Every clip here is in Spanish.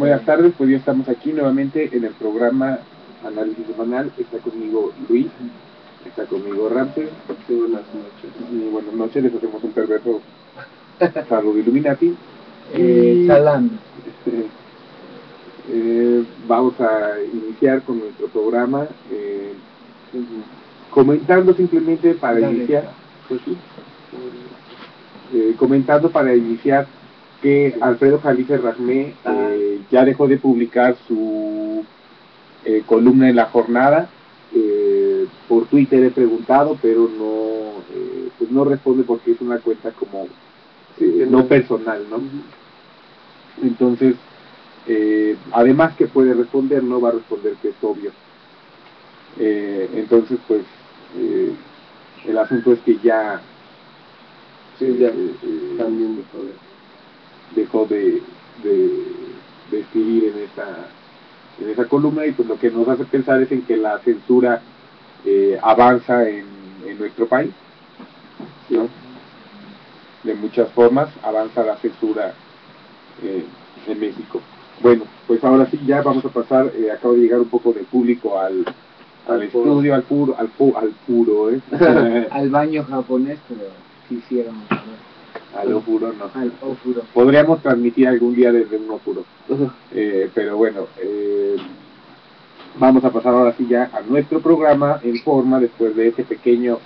Buenas tardes, pues ya estamos aquí nuevamente en el programa Análisis Semanal. Está conmigo Luis, está conmigo Ramsey. Sí, buenas noches. Y buenas noches, les hacemos un perverso saludo Illuminati. Salam. Vamos a iniciar con nuestro programa comentando simplemente para iniciar, pues sí, comentando para iniciar que Alfredo Jalife Rasmé ya dejó de publicar su columna en La Jornada. Por Twitter he preguntado, pero no, pues no responde porque es una cuenta como no personal, ¿no? Entonces, además que puede responder, no va a responder, que es obvio. Entonces, pues, el asunto es que ya también dejó de escribir en esa columna, y pues lo que nos hace pensar es en que la censura avanza en nuestro país, ¿no? De muchas formas avanza la censura en México. Bueno, pues ahora sí ya vamos a pasar, acaba de llegar un poco de público al estudio, al puro, al baño japonés, pero quisiéramos saber. Al ofuro no. Al ofuro. Podríamos transmitir algún día desde un ofuro. Pero bueno, vamos a pasar ahora sí ya a nuestro programa en forma, después de ese pequeño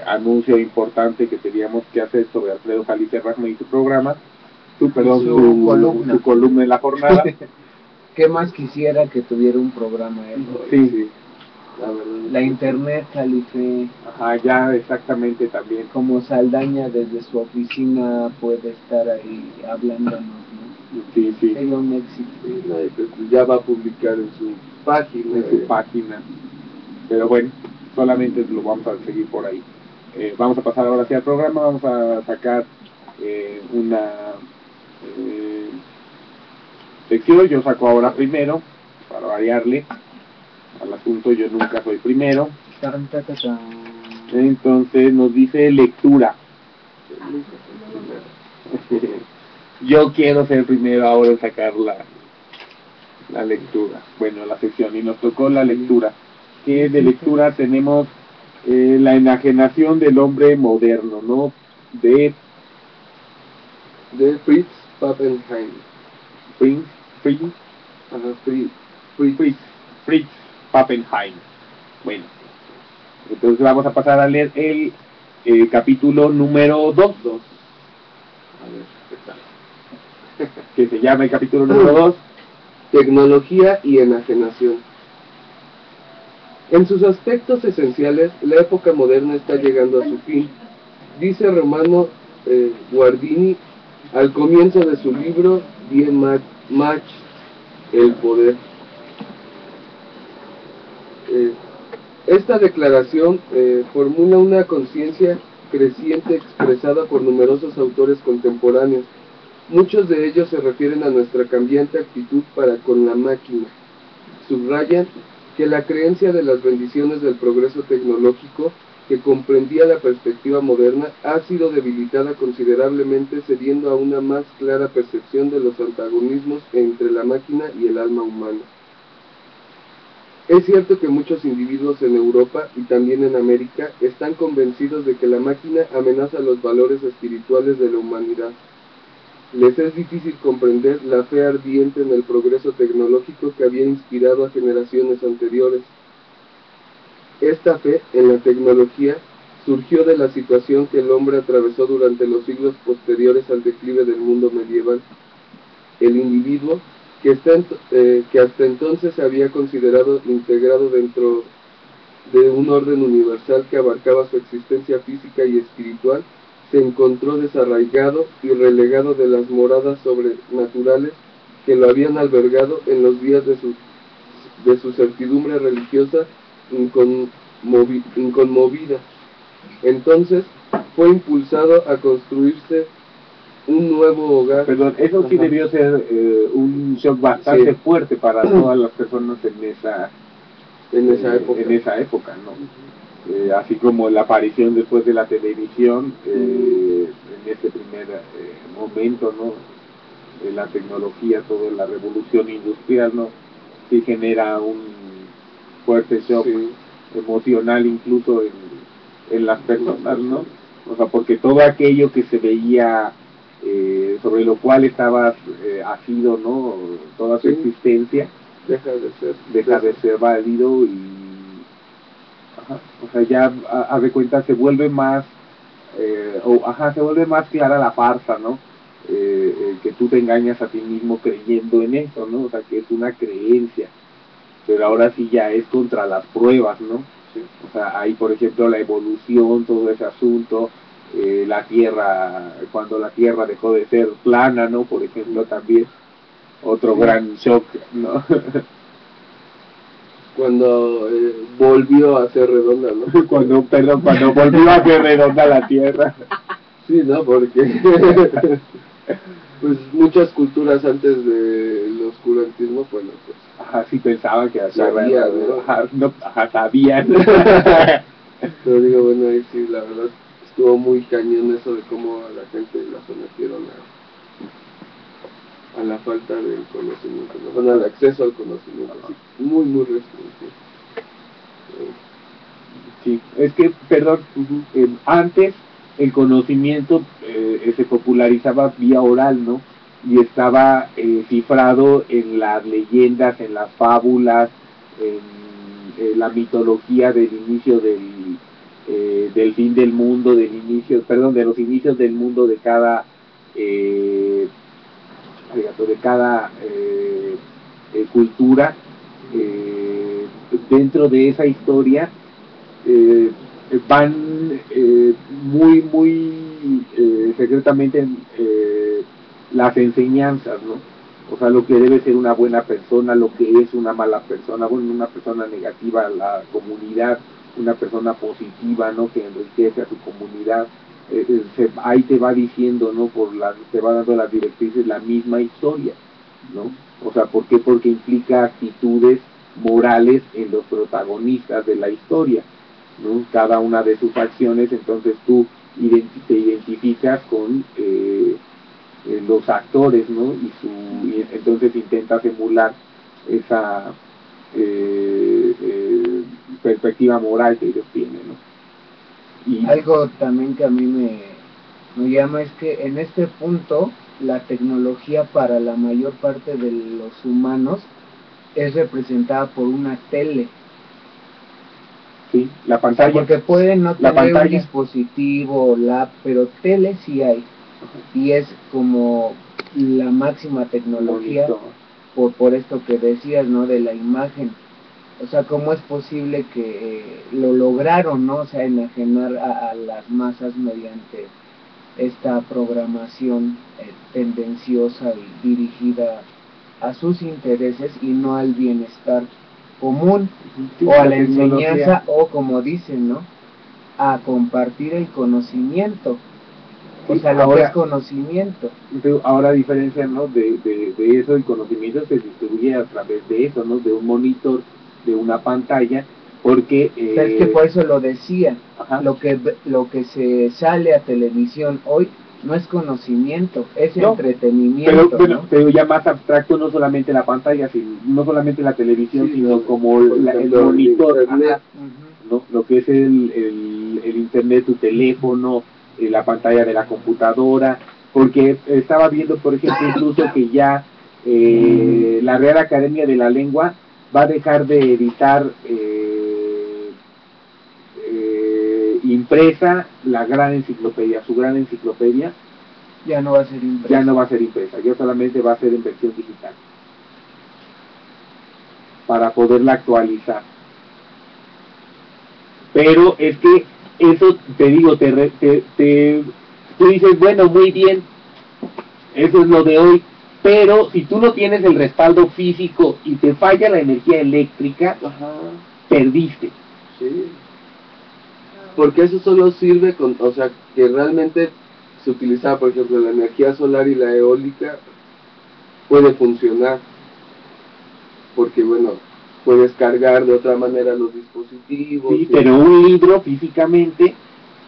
anuncio importante que teníamos que hacer sobre Alfredo Jalife Rasmé y su programa, su columna en La Jornada. ¿Qué más quisiera que tuviera un programa él? Sí. La internet, Jalife. Ajá, ya exactamente también. Como Saldaña desde su oficina puede estar ahí hablándonos, ¿no? Sí. Sería un éxito. Sí, ya va a publicar en su página. Pero bueno, solamente lo vamos a seguir por ahí. Vamos a pasar ahora sí al programa. Vamos a sacar una sección. Yo saco ahora primero, para variarle al asunto. Yo nunca soy primero. Entonces nos dice lectura. Yo quiero ser primero ahora en sacar la lectura. Bueno, la sección, y nos tocó la lectura. Que de lectura tenemos la enajenación del hombre moderno, ¿no? De Fritz Pappenheim. Fritz Pappenheim. Bueno, entonces vamos a pasar a leer el capítulo número 2. A ver, ¿qué tal? Que se llama el capítulo número 2. Tecnología y enajenación. En sus aspectos esenciales, la época moderna está llegando a su fin, dice Romano Guardini al comienzo de su libro Die Macht, el poder. Esta declaración formula una conciencia creciente expresada por numerosos autores contemporáneos. Muchos de ellos se refieren a nuestra cambiante actitud para con la máquina. Subrayan que la creencia de las bendiciones del progreso tecnológico, que comprendía la perspectiva moderna, ha sido debilitada considerablemente, cediendo a una más clara percepción de los antagonismos entre la máquina y el alma humana. Es cierto que muchos individuos en Europa y también en América están convencidos de que la máquina amenaza los valores espirituales de la humanidad. Les es difícil comprender la fe ardiente en el progreso tecnológico que había inspirado a generaciones anteriores. Esta fe en la tecnología surgió de la situación que el hombre atravesó durante los siglos posteriores al declive del mundo medieval. El individuo, que hasta entonces se había considerado integrado dentro de un orden universal que abarcaba su existencia física y espiritual, se encontró desarraigado y relegado de las moradas sobrenaturales que lo habían albergado en los días de su certidumbre religiosa inconmovida. Entonces fue impulsado a construirse un nuevo hogar. Perdón, eso sí debió ser un shock bastante fuerte para todas las personas en esa época, ¿no? Así como la aparición después de la televisión, en ese primer momento, ¿no? la tecnología, toda la revolución industrial, ¿no? Sí genera un fuerte shock emocional incluso en las personas, ¿no? O sea, porque todo aquello que se veía, sobre lo cual estabas asido, ¿no? Toda su existencia, deja de ser válido y, o sea, ya a de cuenta se vuelve más, se vuelve más clara la farsa, ¿no? Que tú te engañas a ti mismo creyendo en eso, ¿no? O sea, que es una creencia, pero ahora sí ya es contra las pruebas, ¿no? O sea, hay, por ejemplo, la evolución, todo ese asunto, la Tierra, cuando la Tierra dejó de ser plana, ¿no? Por ejemplo, también otro gran shock, ¿no? Cuando volvió a ser redonda, ¿no? cuando volvió a ser redonda la Tierra. Sí, ¿no? Porque pues muchas culturas antes del oscurantismo, bueno, pues sí pensaban que sabían, ¿no? Sabían. Pero digo, bueno, ahí sí, la verdad, estuvo muy cañón eso de cómo a la gente la sometieron a la falta del conocimiento, ¿no? Bueno, al acceso al conocimiento, así, muy, muy restringido. Sí, es que, perdón, antes el conocimiento se popularizaba vía oral, ¿no? Y estaba cifrado en las leyendas, en las fábulas, en la mitología del inicio del fin del mundo, de los inicios del mundo de cada cultura. Dentro de esa historia van muy, muy secretamente las enseñanzas, ¿no? O sea, lo que debe ser una buena persona, lo que es una mala persona, bueno, una persona negativa a la comunidad, una persona positiva, ¿no? Que enriquece a su comunidad. Ahí te va diciendo, ¿no? Te va dando las directrices la misma historia, ¿no? O sea, ¿por qué? Porque implica actitudes morales en los protagonistas de la historia, ¿no? Cada una de sus acciones, entonces tú te identificas con los actores, ¿no? Y entonces intentas emular esa perspectiva moral que ellos tienen, ¿no? Y algo también que a mí me llama es que en este punto la tecnología para la mayor parte de los humanos es representada por una tele. Sí, la pantalla. O sea, porque pueden no tener un dispositivo, pero tele sí hay. Y es como la máxima tecnología por esto que decías, ¿no? De la imagen. O sea, ¿cómo es posible que lo lograron, ¿no? O sea, enajenar a las masas mediante esta programación tendenciosa y dirigida a sus intereses y no al bienestar común, sí, o a la enseñanza, o como dicen, ¿no? A compartir el conocimiento. O sea, lo que es conocimiento. Ahora, a diferencia, ¿no? de eso, el conocimiento se distribuye a través de eso, ¿no? De un monitor, de una pantalla, porque... es que por eso lo decía, lo que se sale a televisión hoy no es conocimiento, es entretenimiento. Pero ya más abstracto, no solamente la pantalla, no solamente la televisión, sí, sino como el monitor, ¿no? Lo que es el internet, tu teléfono, la pantalla de la computadora, porque estaba viendo, por ejemplo, incluso que ya la Real Academia de la Lengua va a dejar de editar impresa la gran enciclopedia, su gran enciclopedia. Ya no va a ser impresa. Ya no va a ser impresa, ya solamente va a ser en versión digital, para poderla actualizar. Pero es que eso, te digo, tú dices, bueno, muy bien, eso es lo de hoy, pero si tú no tienes el respaldo físico y te falla la energía eléctrica, perdiste. Sí. Porque eso solo sirve o sea, que realmente se utilizaba, por ejemplo, la energía solar y la eólica puede funcionar, porque bueno, puedes cargar de otra manera los dispositivos. Sí, pero un libro físicamente,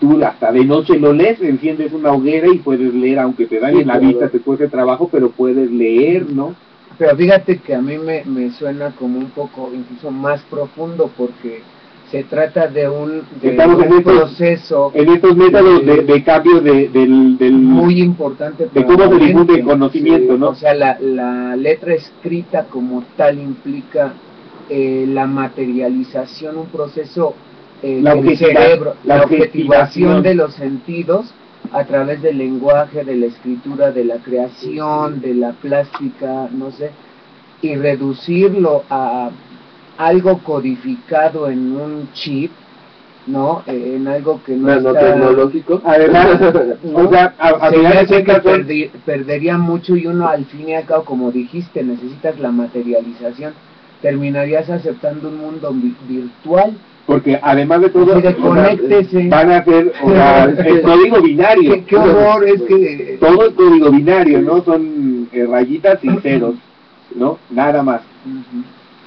tú hasta de noche lo lees, enciendes una hoguera y puedes leer, aunque te dañe la vista, te cueste trabajo, pero puedes leer, ¿no? Pero fíjate que a mí me suena como un poco incluso más profundo, porque se trata de un proceso en estos métodos de cambio del muy importante de cómo se difunde el conocimiento, ¿no? O sea, la letra escrita como tal implica la materialización, un proceso del cerebro, la objetivación de los sentidos a través del lenguaje, de la escritura, de la creación, de la plástica, no sé, y reducirlo a algo codificado en un chip, ¿no? En algo que no está tecnológico. Además, ¿no? O sea, perdería mucho, y uno al fin y al cabo, como dijiste, necesitas la materialización. Terminarías aceptando un mundo virtual. Porque además de todo, van a hacer el código binario. ¿Qué horror es que...? Todo el código binario, ¿no? Son rayitas y ceros, ¿no? Nada más.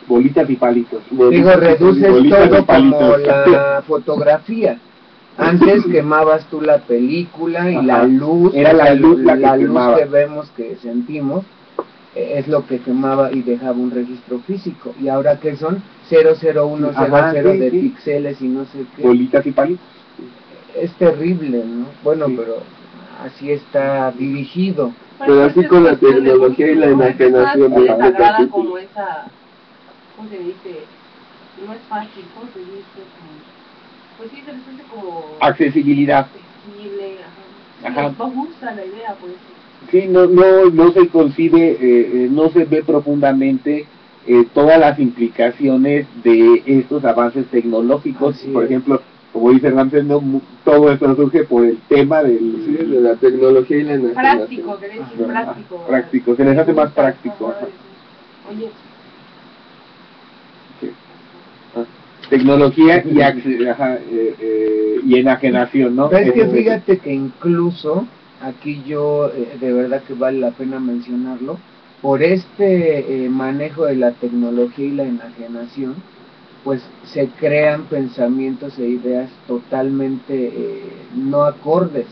Bolitas y palitos. Digo, reduces todo como la fotografía. Antes quemabas tú la película y la luz, era la luz que vemos, que sentimos, es lo que quemaba y dejaba un registro físico. Y ahora que son 00100 de píxeles y no sé qué. Bolitas y palitos. Es terrible, ¿no? Bueno, pero así está dirigido. Pero así con la tecnología y la enajenación de sagrada como esa, ¿cómo se dice? No es fácil, ¿cómo se dice? Pues sí, se les hace como... accesibilidad. Accesible, ajá. No gusta la idea, pues. Sí, no se concibe, no se ve profundamente todas las implicaciones de estos avances tecnológicos. Por ejemplo, como dice Ramsés, todo esto surge por el tema de la tecnología y la enajenación. Práctico, querés decir práctico. Práctico, se les hace más práctico. Oye. Tecnología y enajenación, ¿no? Pero es que fíjate que incluso aquí yo de verdad que vale la pena mencionarlo, por este manejo de la tecnología y la enajenación, pues se crean pensamientos e ideas totalmente no acordes,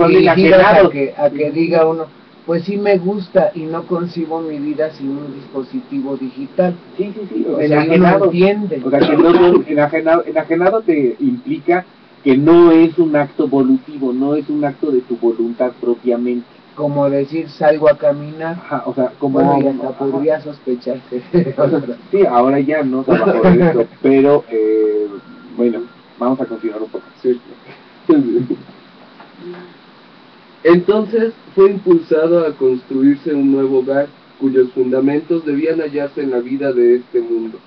dirigidas a que diga uno, pues sí me gusta y no concibo mi vida sin un dispositivo digital. Sí, enajenado. Entiende. O sea, que enajenado te implica que no es un acto volutivo, no es un acto de tu voluntad propiamente. Como decir, salgo a caminar. O sea, como... Bueno, y hasta podría sospechar que... Sí, ahora ya no trabajo de esto, pero bueno, vamos a continuar un poco. Sí. Entonces fue impulsado a construirse un nuevo hogar cuyos fundamentos debían hallarse en la vida de este mundo.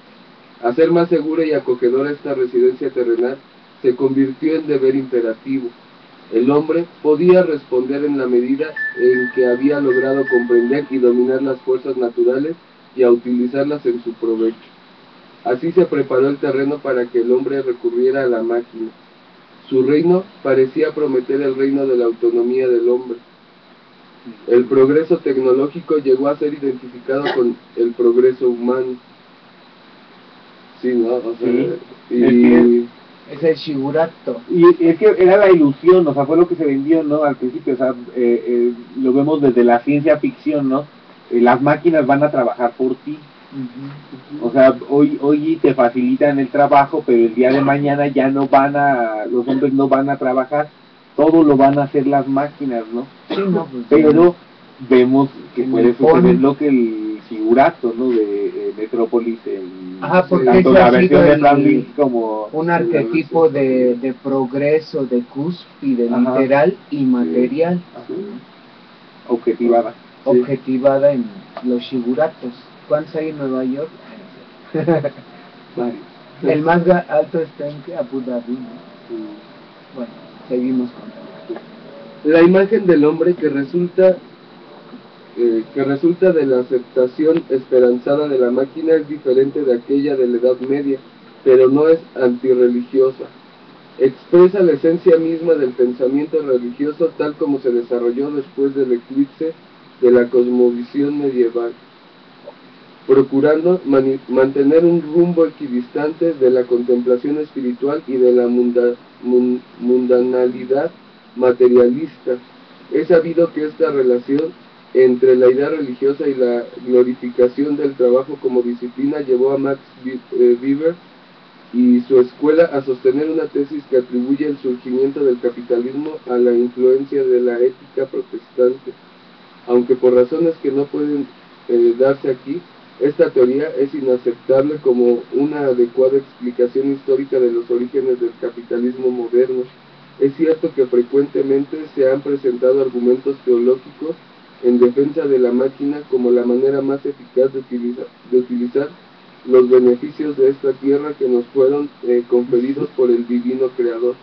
Hacer más segura y acogedora esta residencia terrenal se convirtió en deber imperativo. El hombre podía responder en la medida en que había logrado comprender y dominar las fuerzas naturales y a utilizarlas en su provecho. Así se preparó el terreno para que el hombre recurriera a la máquina. Su reino parecía prometer el reino de la autonomía del hombre. El progreso tecnológico llegó a ser identificado con el progreso humano. Sí, ¿no? O sea, es el shigurato. Y es que era la ilusión, o sea, fue lo que se vendió, ¿no? Al principio, o sea, lo vemos desde la ciencia ficción, ¿no? Las máquinas van a trabajar por ti. O sea, hoy te facilitan el trabajo, pero el día de mañana ya no los hombres no van a trabajar, todo lo van a hacer las máquinas, ¿no? Sí, no, pues, pero vemos que puede suceder lo que el figurato, ¿no? De Metrópolis, porque tanto la versión de Franklin como un arquetipo de progreso, de cúspide, literal y material. Objetivada en los shiguratos. ¿Cuántos hay en Nueva York? El más alto está en Abu Dhabi. Bueno, seguimos con la imagen del hombre que resulta de la aceptación esperanzada de la máquina es diferente de aquella de la Edad Media, pero no es antirreligiosa. Expresa la esencia misma del pensamiento religioso tal como se desarrolló después del eclipse de la cosmovisión medieval, procurando mantener un rumbo equidistante de la contemplación espiritual y de la mundanalidad materialista. Es sabido que esta relación entre la idea religiosa y la glorificación del trabajo como disciplina llevó a Max Weber y su escuela a sostener una tesis que atribuye el surgimiento del capitalismo a la influencia de la ética protestante. Aunque por razones que no pueden darse aquí, esta teoría es inaceptable como una adecuada explicación histórica de los orígenes del capitalismo moderno. Es cierto que frecuentemente se han presentado argumentos teológicos en defensa de la máquina como la manera más eficaz de utilizar los beneficios de esta tierra que nos fueron conferidos por el divino creador.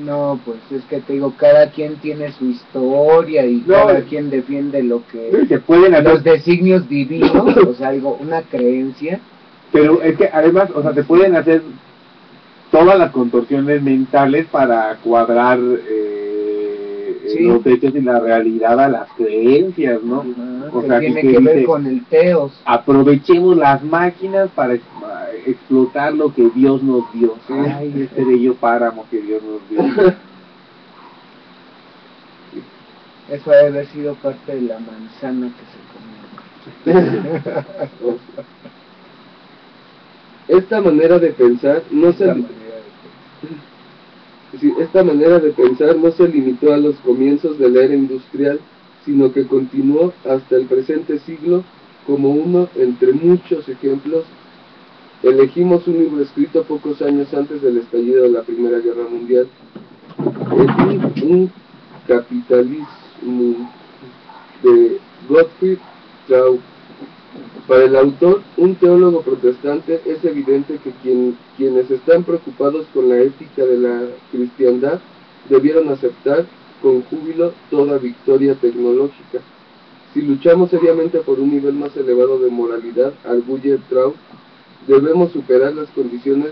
No, pues es que te digo, cada quien tiene su historia y cada quien defiende lo que se pueden hacer los designios divinos, o sea, algo, una creencia. Pero es que además, o sea, se pueden hacer todas las contorsiones mentales para cuadrar Sí. los hechos y la realidad a las creencias, ¿no? O Que sea, tiene que que ver dice, con el teos. aprovechemos las máquinas para explotar lo que Dios nos dio. Sí. Ay, este bello páramo que Dios nos dio. Eso debe haber sido parte de la manzana que se comió. Esta manera de pensar no se... Esta manera de pensar no se limitó a los comienzos de la era industrial, sino que continuó hasta el presente siglo como uno entre muchos ejemplos. Elegimos un libro escrito pocos años antes del estallido de la Primera Guerra Mundial, un capitalismo de Gottfried Traub. Para el autor, un teólogo protestante, es evidente que quienes están preocupados con la ética de la cristiandad debieron aceptar con júbilo toda victoria tecnológica. Si luchamos seriamente por un nivel más elevado de moralidad, arguye Traub, debemos superar las condiciones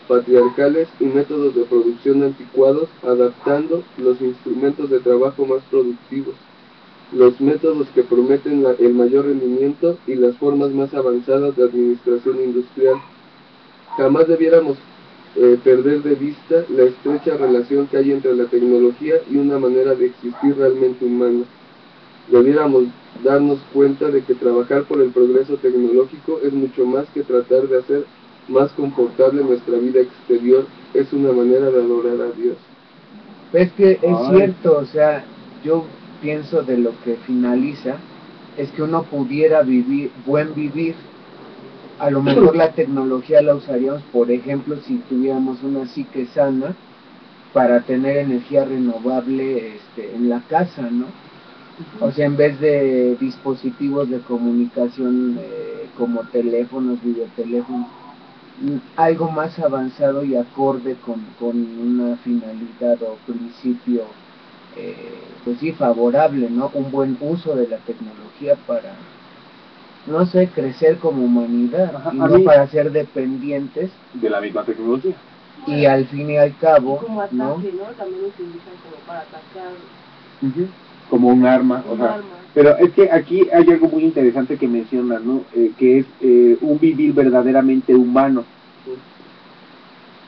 patriarcales y métodos de producción anticuados, adaptando los instrumentos de trabajo más productivos, los métodos que prometen el mayor rendimiento y las formas más avanzadas de administración industrial. Jamás debiéramos perder de vista la estrecha relación que hay entre la tecnología y una manera de existir realmente humana. Debiéramos darnos cuenta de que trabajar por el progreso tecnológico es mucho más que tratar de hacer más confortable nuestra vida exterior, es una manera de adorar a Dios. Es que es cierto, o sea, yo pienso de lo que finaliza, es que uno pudiera vivir, a lo mejor la tecnología la usaríamos, por ejemplo, si tuviéramos una psique sana, para tener energía renovable en la casa, ¿no? O sea, en vez de dispositivos de comunicación como teléfonos, videoteléfonos, algo más avanzado y acorde con una finalidad o principio, pues sí, favorable, ¿no? Un buen uso de la tecnología para, no sé, crecer como humanidad. Ajá, y no para ser dependientes de la misma tecnología. Y al fin y al cabo, como ataque, ¿no? También lo utilizan como para atacar. Como un arma, o sea, pero es que aquí hay algo muy interesante que menciona, ¿no? Que es un vivir verdaderamente humano,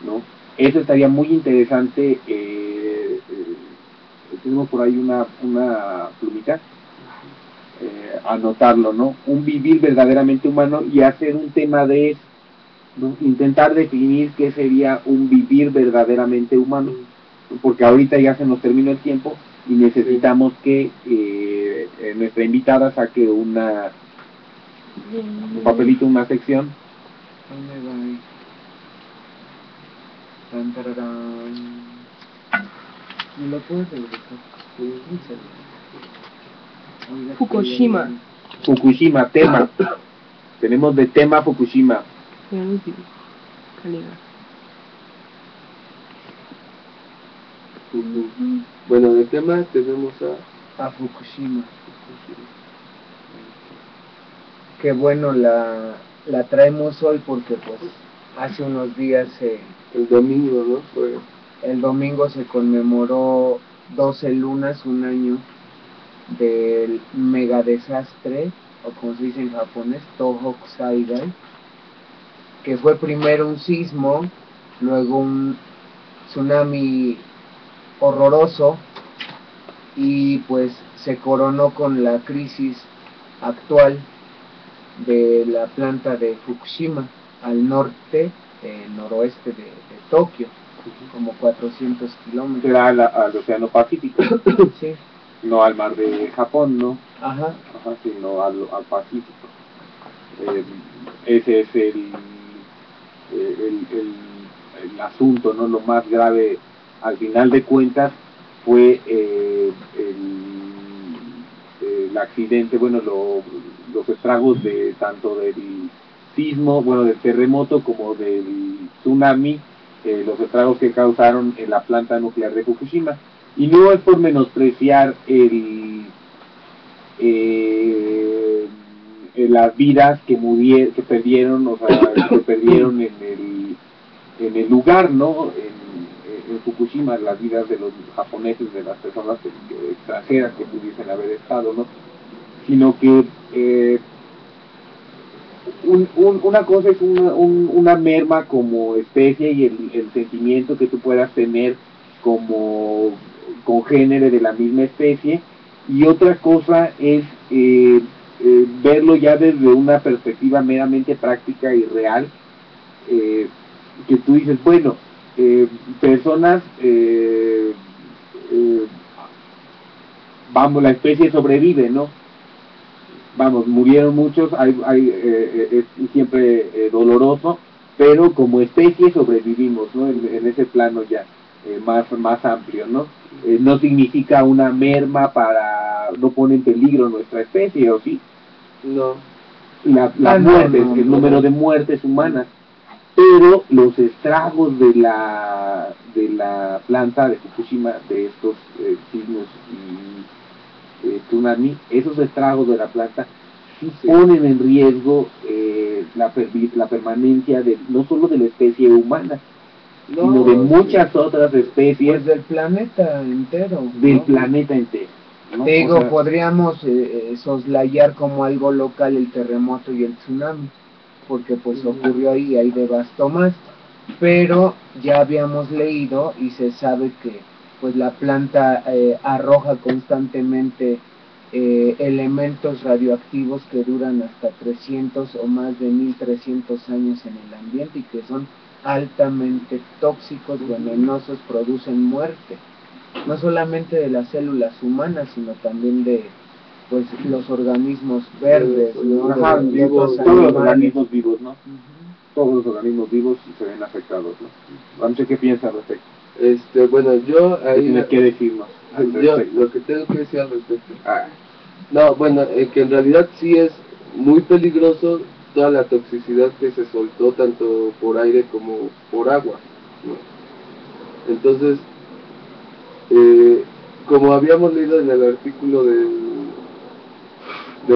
¿no? Eso estaría muy interesante. Tenemos por ahí una plumita, anotarlo, ¿no? Un vivir verdaderamente humano y hacer un tema de eso, ¿no? Intentar definir qué sería un vivir verdaderamente humano, porque ahorita ya se nos terminó el tiempo y necesitamos que nuestra invitada saque un papelito, una sección. ¿Me lo puedes regresar? Fukushima. Fukushima, tema. Tenemos de tema Fukushima. Bueno, de tema tenemos a Fukushima. Qué bueno la traemos hoy porque pues hace unos días el domingo, ¿no? El domingo se conmemoró 12 lunas, un año del mega desastre, o como se dice en japonés, Tohoku-Saigai, que fue primero un sismo, luego un tsunami horroroso, y pues se coronó con la crisis actual de la planta de Fukushima al norte, noroeste de Tokio, como 400 kilómetros. Será al Océano Pacífico, Sí. no al mar de Japón, ¿no? Ajá. Ajá, sino al Pacífico. Ese es el asunto, ¿no? Lo más grave, al final de cuentas, fue el accidente, bueno, los estragos de tanto del sismo, bueno, del terremoto como del tsunami, los estragos que causaron en la planta nuclear de Fukushima. Y no es por menospreciar las vidas que perdieron, o sea, que perdieron en el lugar, ¿no? En Fukushima, las vidas de los japoneses, de las personas extranjeras que pudiesen haber estado, ¿no? Sino que una cosa es una merma como especie y el sentimiento que tú puedas tener como congénere de la misma especie, y otra cosa es verlo ya desde una perspectiva meramente práctica y real, que tú dices, bueno, personas, vamos, la especie sobrevive, ¿no? Vamos, murieron muchos, es siempre doloroso, pero como especie sobrevivimos, ¿no? En ese plano ya más amplio, ¿no? No significa una merma no pone en peligro nuestra especie, ¿o sí? No. Las muertes, el número de muertes humanas, pero los estragos de la planta de Fukushima, de estos sismos y tsunami, esos estragos de la planta sí ponen en riesgo la permanencia no solo de la especie humana, sino de muchas otras especies, pues del planeta entero, del planeta entero, ¿no? Te digo, podríamos soslayar como algo local el terremoto y el tsunami, porque pues ocurrió ahí, ahí devastó más, pero ya habíamos leído y se sabe que pues la planta arroja constantemente elementos radioactivos que duran hasta 300 o más de 1300 años en el ambiente y que son altamente tóxicos, venenosos, producen muerte, no solamente de las células humanas, sino también de pues los organismos verdes, ¿no? Ajá, todos los organismos vivos, ¿no? Todos los organismos vivos se ven afectados, ¿no? No sé qué piensas al respecto. Bueno, yo ahí... ¿Tienes que decirnos al respecto? Yo lo que tengo que decir al respecto... No, bueno, que en realidad sí es muy peligroso toda la toxicidad que se soltó tanto por aire como por agua, ¿no? Entonces, como habíamos leído en el artículo del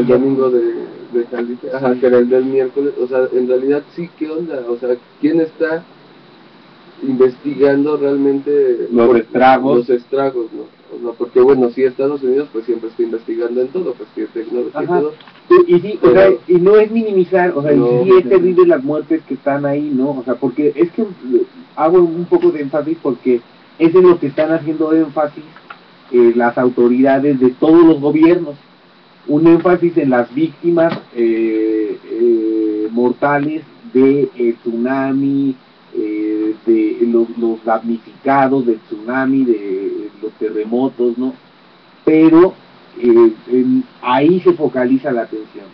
domingo de Calife, que era el del miércoles, o sea, en realidad sí, ¿qué onda? O sea, ¿quién está investigando realmente los estragos, ¿no? O sea, porque bueno, sí, Estados Unidos pues siempre está investigando en todo, pues que tecnología y todo. Y sí, pero, o sea, y no es minimizar, o sea, no, y sí es terrible las muertes que están ahí, ¿no? O sea, porque es que hago un poco de énfasis porque es en lo que están haciendo énfasis las autoridades de todos los gobiernos, un énfasis en las víctimas mortales de tsunami, de los damnificados del tsunami, de los terremotos, ¿no? Pero ahí se focaliza la atención,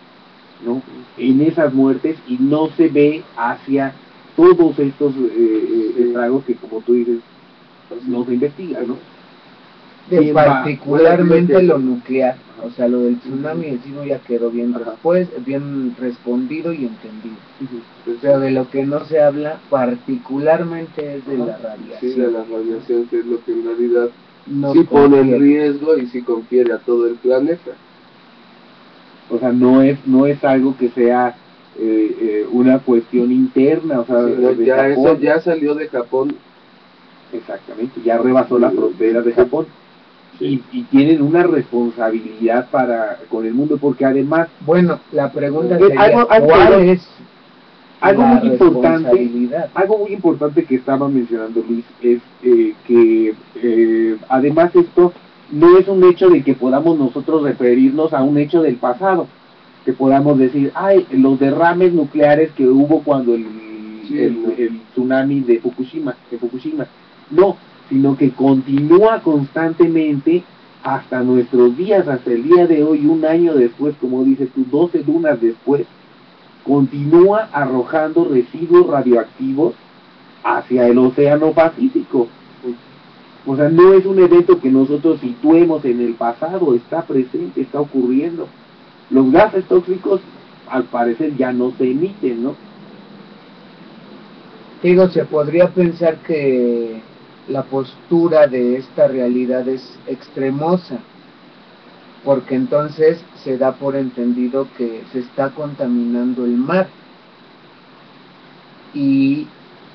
¿no? En esas muertes, y no se ve hacia todos estos estragos que, como tú dices, no se investigan, ¿no? Particularmente lo nuclear, o sea, lo del tsunami y el sismo ya quedó bien bien respondido y entendido. Pero de lo que no se habla particularmente es de la radiación. Sí, de la radiación, que es lo que en realidad sí pone en riesgo y sí confiere a todo el planeta. O sea, no es algo que sea una cuestión interna, o sea, eso ya salió de Japón. Exactamente, ya rebasó las fronteras de Japón. Y tienen una responsabilidad con el mundo, porque además... Bueno, la pregunta sería, ¿cuál es algo la muy importante, responsabilidad. algo muy importante que estaba mencionando Luis es que además esto no es un hecho de que podamos nosotros referirnos a un hecho del pasado, que podamos decir, ay, los derrames nucleares que hubo cuando el tsunami de Fukushima, no, sino que continúa constantemente hasta nuestros días, hasta el día de hoy, un año después, como dices tú, 12 lunas después, continúa arrojando residuos radioactivos hacia el océano Pacífico. O sea, no es un evento que nosotros situemos en el pasado, está presente, está ocurriendo. Los gases tóxicos, al parecer, ya no se emiten, ¿no? Digo, se podría pensar que la postura de esta realidad es extremosa, porque entonces se da por entendido que se está contaminando el mar, y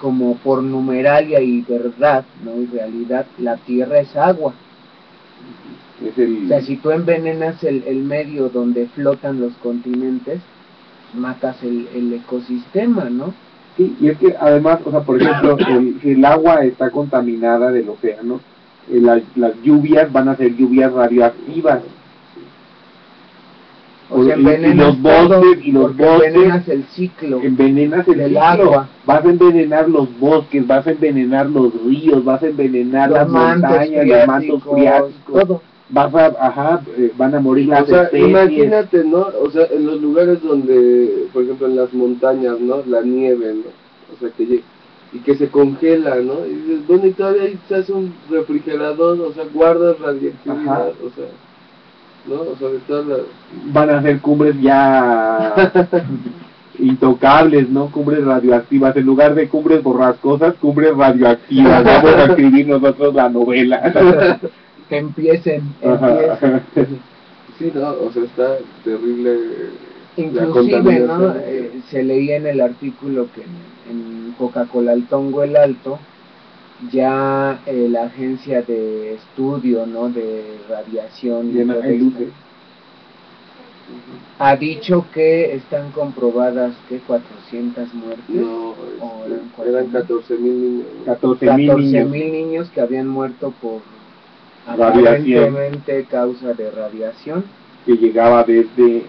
como por numeralia y verdad, ¿no? Y realidad, la tierra es agua. O sea, si tú envenenas el medio donde flotan los continentes, matas el ecosistema, ¿no? Sí, y es que además, o sea, por ejemplo, el agua está contaminada del océano, las lluvias van a ser lluvias radioactivas. O sea, y los bosques, envenenas el ciclo del agua. Vas a envenenar los bosques, vas a envenenar los ríos, vas a envenenar las montañas, los mantos freáticos, todo. Van a morir las especies. Imagínate, ¿no? O sea, en los lugares donde, por ejemplo, en las montañas, ¿no? La nieve, ¿no? O sea, y que se congela, ¿no? Y dices, bueno, y todavía ahí se hace un refrigerador, o sea, guardas radioactividad, o sea, ¿no? O sea, de todas las... Van a ser cumbres ya intocables, ¿no? Cumbres radioactivas, en lugar de cumbres borrascosas, cumbres radioactivas. Vamos a escribir nosotros la novela. Que empiecen. Sí, no, o sea, está terrible. Inclusive, ¿no? Se leía en el artículo que en Coca-Cola Tongo el Alto, ya la agencia de estudio, ¿no? De radiación ha dicho que están comprobadas que 400 muertes. No, eran 14,000 niños. 14,000 niños que habían muerto por aparentemente causa de radiación que llegaba desde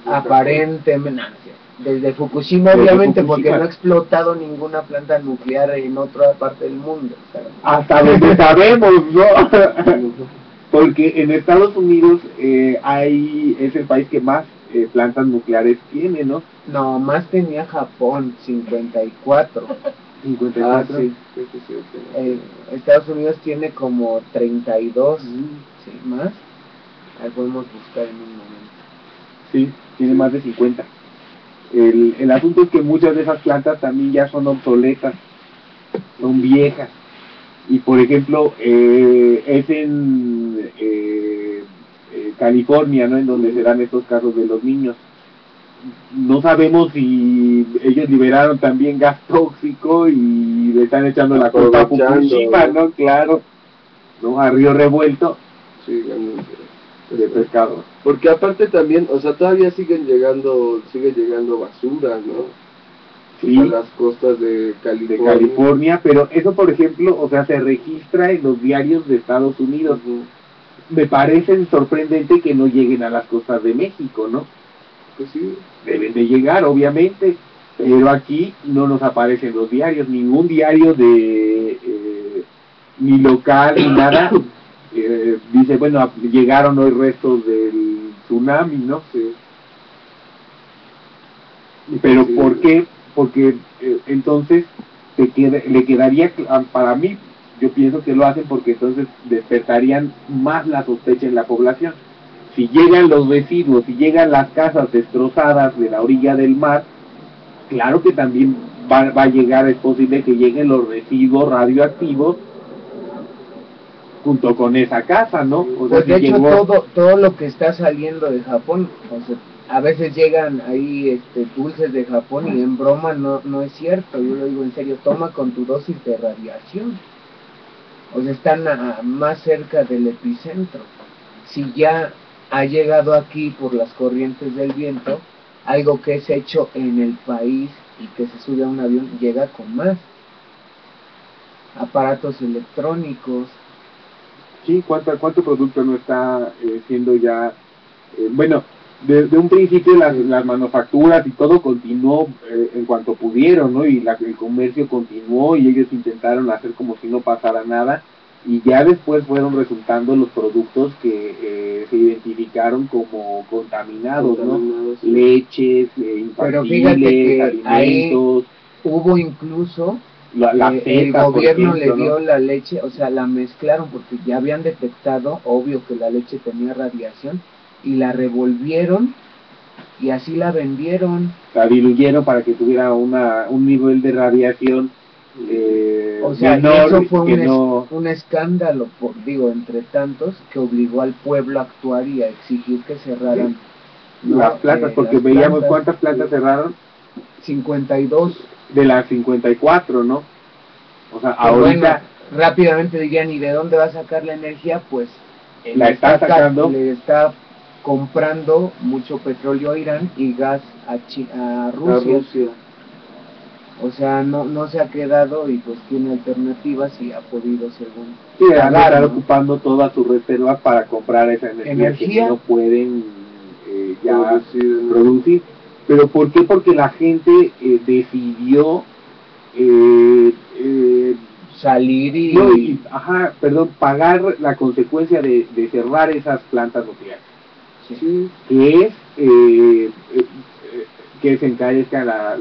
aparentemente desde Fukushima, obviamente, porque no ha explotado ninguna planta nuclear en otra parte del mundo, ¿sabes? Hasta donde sabemos, ¿no? Porque en Estados Unidos es el país que más plantas nucleares tiene, ¿no? No, más tenía Japón, 54. 54. Sí. Estados Unidos tiene como 32, ¿sí? Más. Ahí podemos buscar en un momento. Sí, tiene más de 50. El asunto es que muchas de esas plantas también ya son obsoletas, son viejas. Y por ejemplo, es en California, ¿no? En donde se dan estos casos de los niños. No sabemos si ellos liberaron también gas tóxico y le están echando la culpa a Fukushima, ¿no? Claro, ¿no? A río revuelto. Sí, de pescado. Porque aparte también, o sea, todavía sigue llegando basura, ¿no? Sí, a las costas de California, pero eso, por ejemplo, o sea, se registra en los diarios de Estados Unidos. Me parece sorprendente que no lleguen a las costas de México, ¿no? Pues sí. Deben de llegar, obviamente, pero aquí no nos aparecen los diarios, ningún diario ni local ni nada. Dice, bueno, llegaron hoy restos del tsunami, ¿no? Sí. Pero sí. ¿Por qué? Porque entonces le quedaría, para mí, yo pienso que lo hacen porque entonces despertarían más la sospecha en la población. Si llegan los residuos, si llegan las casas destrozadas de la orilla del mar, claro que también va a llegar, es posible que lleguen los residuos radioactivos junto con esa casa, ¿no? O sea, pues de hecho todo lo que está saliendo de Japón, o sea, a veces llegan ahí dulces de Japón y en broma no es cierto, yo lo digo en serio, toma con tu dosis de radiación. O sea, están más cerca del epicentro. Si ya ha llegado aquí por las corrientes del viento, algo que es hecho en el país y que se sube a un avión llega con más. Aparatos electrónicos. Sí, ¿cuánto producto no está siendo ya... bueno, de un principio las manufacturas y todo continuó en cuanto pudieron, ¿no? Y el comercio continuó y ellos intentaron hacer como si no pasara nada, y ya después fueron resultando los productos que se identificaron como contaminados, ¿no? Sí. Leches, infantiles, pero fíjate que alimentos. Ahí hubo incluso el feta, gobierno ejemplo, le dio ¿no? la leche, o sea, la mezclaron porque ya habían detectado, obvio, que la leche tenía radiación, y la revolvieron y así la vendieron. La diluyeron para que tuviera un nivel de radiación o sea, menor, y eso fue que un escándalo, entre tantos, que obligó al pueblo a actuar y a exigir que cerraran, ¿no? Las plantas, porque las veíamos plantas. cuántas plantas cerraron. 52. De las 54, ¿no? O sea, Pues ahorita... Bueno, rápidamente dirían, ¿y de dónde va a sacar la energía? Pues la está sacando. Le está comprando mucho petróleo a Irán y gas a Rusia. O sea, no se ha quedado y pues tiene alternativas y ha podido, según... Sí, van a estar ocupando todas sus reservas para comprar esa energía que no pueden ya producir. ¿Pero por qué? Porque la gente decidió salir pagar la consecuencia de cerrar esas plantas nucleares. Sí. Que se encarezca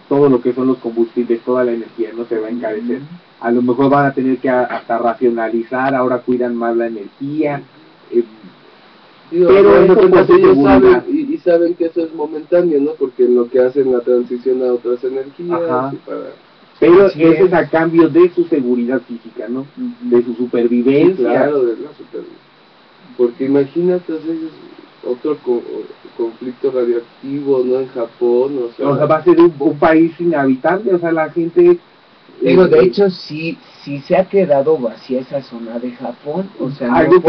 todo lo que son los combustibles, toda la energía, no se va a encarecer. A lo mejor van a tener que hasta racionalizar, ahora cuidan más la energía. Pero ellos saben, y saben que eso es momentáneo, ¿no? Porque en lo que hacen la transición a otras energías. Pero eso es a cambio de su seguridad física, ¿no? De su supervivencia. Sí, claro, de la supervivencia. Porque imagínate otro conflicto radioactivo, ¿no? En Japón, o sea va a ser un país inhabitable, o sea, la gente... de hecho, sí se ha quedado vacía esa zona de Japón, o sea, algo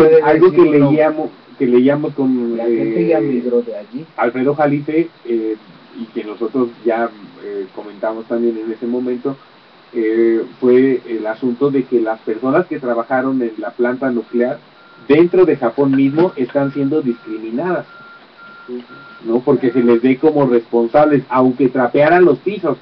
que leíamos con... La gente ya migró de allí. Alfredo Jalife, y que nosotros ya comentamos también en ese momento, fue el asunto de que las personas que trabajaron en la planta nuclear dentro de Japón mismo están siendo discriminadas, ¿no? Porque se les ve como responsables, aunque trapearan los pisos.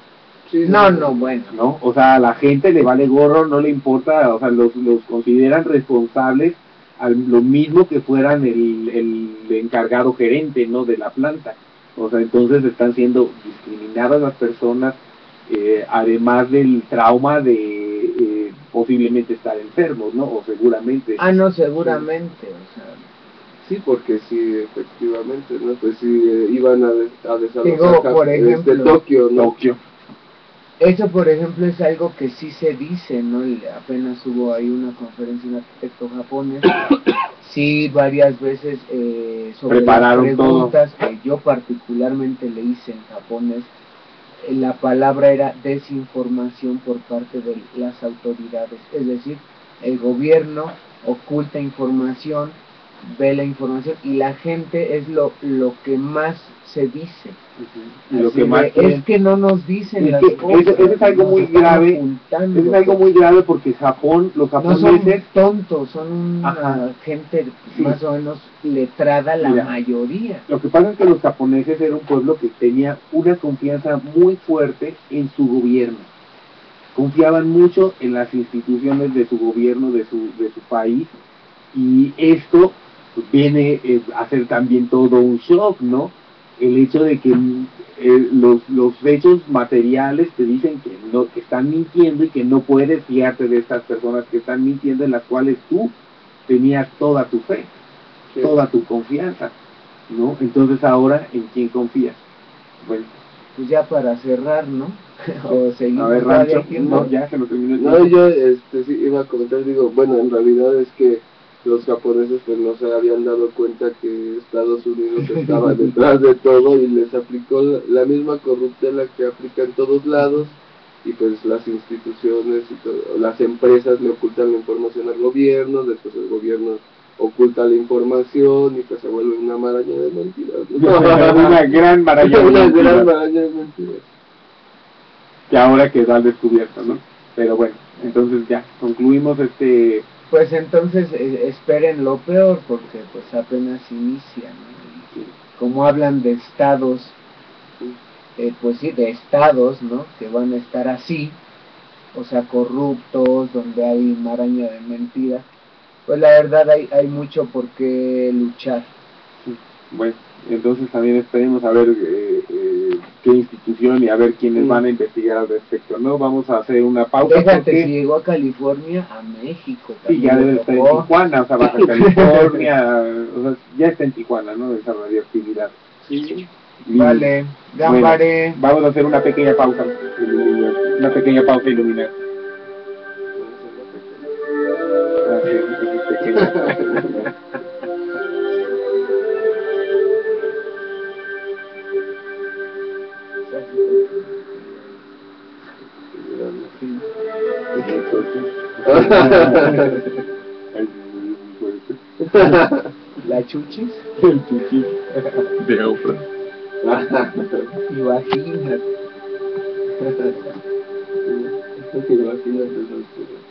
Bueno. ¿No? O sea, a la gente le vale gorro, no le importa, o sea, los consideran responsables lo mismo que fueran el encargado gerente, ¿no? De la planta. O sea, entonces están siendo discriminadas las personas, además del trauma de posiblemente estar enfermos, ¿no? O seguramente. No, seguramente, o sea. Sí, porque sí, efectivamente, ¿no? Pues sí, iban a desalojar por ejemplo, Tokio, ¿no? Eso, por ejemplo, es algo que sí se dice, ¿no? Apenas hubo ahí una conferencia, un arquitecto japonés, sí, varias veces sobre las preguntas que yo particularmente le hice en japonés, la palabra era desinformación por parte de las autoridades, es decir, el gobierno oculta información, ve la información y la gente es lo que más se dice. Lo que más es que no nos dicen las cosas. Eso es algo muy grave. Eso es algo muy grave porque los japoneses no son tontos, son una gente más o menos letrada, la mayoría. Lo que pasa es que los japoneses eran un pueblo que tenía una confianza muy fuerte en su gobierno. Confiaban mucho en las instituciones de su gobierno, de su país, y esto viene a ser también todo un shock, ¿no? El hecho de que los hechos materiales te dicen que están mintiendo y que no puedes fiarte de estas personas que están mintiendo, en las cuales tú tenías toda tu fe, toda tu confianza, ¿no? Entonces ahora, ¿en quién confías? Bueno, pues ya para cerrar, ¿no? O seguimos. A ver, Rancho, no, ya se lo terminó el tiempo. No, yo sí iba a comentar, bueno, en realidad es que los japoneses pues no se habían dado cuenta que Estados Unidos estaba detrás de todo y les aplicó la misma corruptela que aplica en todos lados, y pues las instituciones y todo, las empresas le ocultan la información al gobierno, después el gobierno oculta la información y pues se vuelve una maraña de mentiras. Una gran maraña de Una mentiras. gran maraña de mentiras. Que ahora queda al descubierto, ¿no? Pero bueno, entonces ya, concluimos Pues entonces esperen lo peor porque pues apenas inicia, ¿no? Y como hablan de estados, pues sí, de estados, ¿no? Que van a estar así, o sea, corruptos, donde hay maraña de mentiras, pues la verdad hay mucho por qué luchar. Bueno, entonces también esperemos a ver qué institución y a ver quiénes van a investigar al respecto, ¿no? Vamos a hacer una pausa. Déjate, porque si llegó a California, a México sí, también. ya debe estar en Tijuana, o sea, Baja California, o sea, ya está en Tijuana, ¿no? Esa radioactividad. Sí. Vale, gambaré. Bueno, vamos a hacer una pequeña pausa, una pequeña pausa iluminar. Pequeña. La chuchis. El chuchis de Oprah. Imagínate. Imagínate esas cosas.